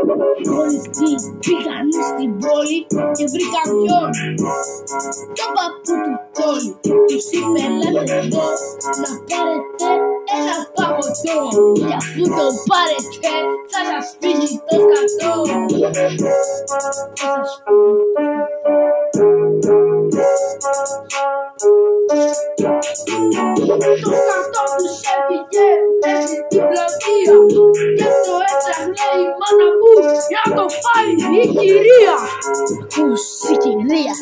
Πολιτοί πήγανε στην πόλη και βρήκαν ποιον, τον παππού του Τόλι. Τους είπε ελάτε εδώ να πάρετε ένα παγωτό, κι αφού το πάρετε θα σας φύγει το σκατό. Θα σας φύγει το σκατό τους έφυγε μέχρι την πλατεία και το έψαχνε η μάνα μου για να το φάει η κυρία. Ακούς η κυρία,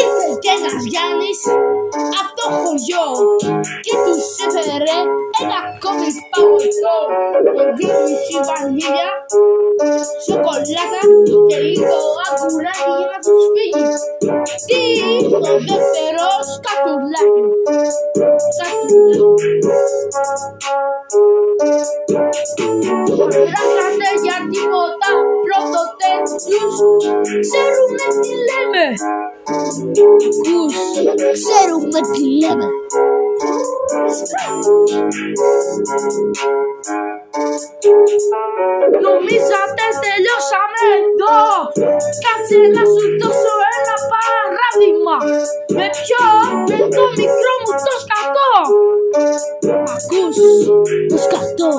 ήρθε και ένας Γιάννης απ' το χωριό και τους έφερε ένα ακόμη παγωτό. Γέμιση βανίλια, σοκολάτα και λίγο αγκουράκι για να τους φύγει. Τι το δεύτερο σκατουλάκι. Ράχατε για τίποτα πρώτο τέτοιους, ξέρουμε τι λέμε. Ξέρουμε τι λέμε. Νομίζατε τελειώσαμε εδώ? Κάτσε να σου δώσω ένα παράδειγμα. Με ποιο? Με το μικρό μου το σκατό. Ακούς το σκατό.